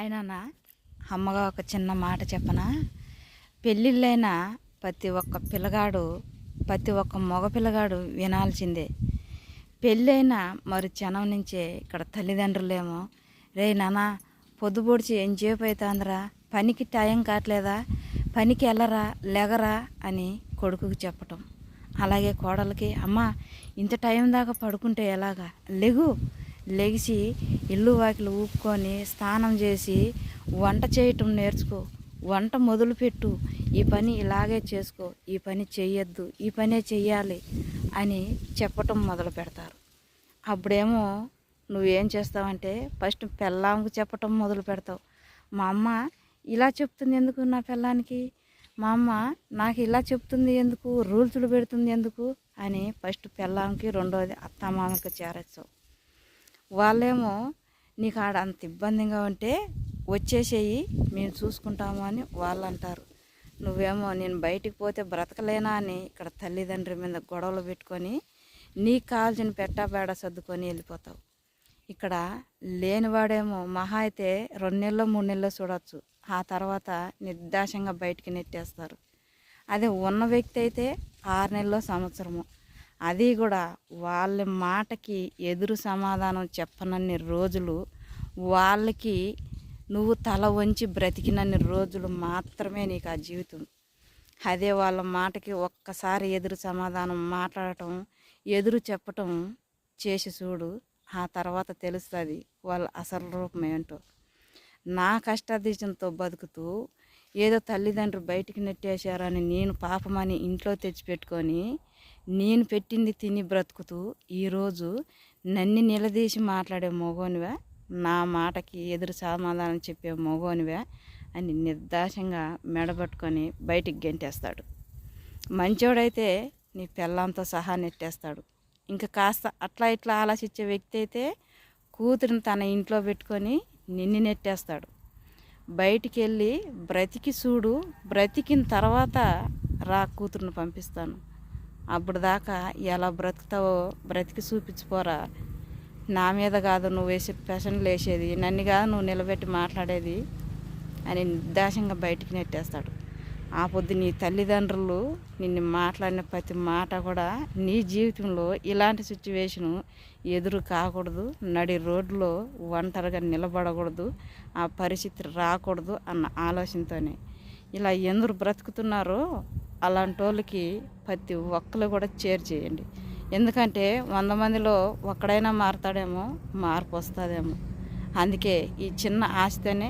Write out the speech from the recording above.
Hi నాన్న. అమ్మగా ఒక చిన్న మాట చెప్పనా? పెళ్ళిళ్ళైన ప్రతి ఒక్క మగ పిల్లగాడు వినాల్సిందే. పెళ్ళైన మరి క్షణం నుంచే ఇక్కడ తల్లిదండ్రులేమో, రే నాన్న పొద్దుపొడిచి ఎంచేపు అవుతుందిరా, పనికి టైం కావట్లేదా, పనికి వెళ్ళరా లెగరా అని కొడుకుకి చెప్పటం. అలాగే కోడలికి, అమ్మ ఇంత టైం దాకా పడుకుంటే ఎలాగా, లెగిసి ఇల్లు వాకిలు ఊపుకొని స్నానం చేసి వంట చేయటం నేర్చుకో, వంట మొదలుపెట్టు, ఈ పని ఇలాగే చేసుకో, ఈ పని చెయ్యొద్దు, ఈ పనే చెయ్యాలి అని చెప్పటం మొదలు పెడతారు. అప్పుడేమో నువ్వేం చేస్తావంటే ఫస్ట్ పెళ్ళాంకు చెప్పటం మొదలు పెడతావు. మా అమ్మ ఇలా చెప్తుంది ఎందుకు నా పెళ్ళానికి, మా అమ్మ నాకు ఇలా చెప్తుంది ఎందుకు, రూల్స్లు పెడుతుంది ఎందుకు అని ఫస్ట్ పెళ్ళాంకి, రెండోది అత్తమామకి చేరచ్చావు. వాళ్ళేమో నీకు ఆడ అంత ఇబ్బందిగా ఉంటే వచ్చేసేయి మేము చూసుకుంటాము అని వాళ్ళు అంటారు. నువ్వేమో నేను బయటికి పోతే బ్రతకలేనా అని ఇక్కడ తల్లిదండ్రి మీద గొడవలు పెట్టుకొని నీకు కావాల్సిన పెట్టాబేడ సర్దుకొని వెళ్ళిపోతావు. ఇక్కడ లేనివాడేమో మహా అయితే 2 నెలలు 3 నెలలు చూడవచ్చు, ఆ తర్వాత నిర్దాక్షంగా బయటికి నెట్టేస్తారు. అదే ఉన్న వ్యక్తి అయితే 6 నెలలు సంవత్సరము, అది కూడా వాళ్ళ మాటకి ఎదురు సమాధానం చెప్పనన్ని రోజులు, వాళ్ళకి నువ్వు తల వంచి బ్రతికినన్ని రోజులు మాత్రమే నీకు ఆ జీవితం. అదే వాళ్ళ మాటకి ఒక్కసారి ఎదురు సమాధానం మాట్లాడటం, ఎదురు చెప్పటం చేసి చూడు, ఆ తర్వాత తెలుస్తుంది వాళ్ళ అసలు రూపం ఏంటో. నా కష్టార్జితంతో బతుకుతూ ఏదో తల్లిదండ్రులు బయటికి నెట్టేశారని నేను పాపమని ఇంట్లో తెచ్చిపెట్టుకొని నేను పెట్టింది తిని బ్రతుకుతూ ఈరోజు నన్ను నిలదీసి మాట్లాడే మగోనివా, నా మాటకి ఎదురు సమాధానం చెప్పే మగోనివా అని నిర్దాక్షంగా మెడబట్టుకొని బయటికి గెంటేస్తాడు. మంచోడైతే నీ పిల్లంతో సహా నెట్టేస్తాడు. ఇంకా కాస్త అట్లా ఇట్లా ఆలోచించే వ్యక్తి అయితే కూతురిని తన ఇంట్లో పెట్టుకొని నిన్ను నెట్టేస్తాడు. బయటికి వెళ్ళి బ్రతికి చూడు, బ్రతికిన తర్వాత రా కూతురుని పంపిస్తాను, అప్పుడు దాకా ఎలా బ్రతుకుతావో బ్రతికి చూపించిపోరా, నా మీద కాదు నువ్వు వేసే పెషన్లు వేసేది, నన్ను కాదు నువ్వు నిలబెట్టి మాట్లాడేది అని నిర్దాక్షంగా బయటికి నెట్టేస్తాడు. ఆ పొద్దు నీ తల్లిదండ్రులు నిన్ను మాట్లాడిన ప్రతి మాట కూడా నీ జీవితంలో ఇలాంటి సిచ్యువేషను ఎదురు కాకూడదు, నడి రోడ్లో ఒంటరిగా నిలబడకూడదు, ఆ పరిస్థితి రాకూడదు అన్న ఆలోచనతోనే ఇలా ఎందుకు బ్రతుకుతున్నారో అలాంటి వాళ్ళకి ప్రతి ఒక్కరు కూడా చేయండి. ఎందుకంటే 100 మందిలో ఒక్కడైనా మారుతాడేమో, మార్పు వస్తుందేమో. అందుకే ఈ చిన్న ఆశతోనే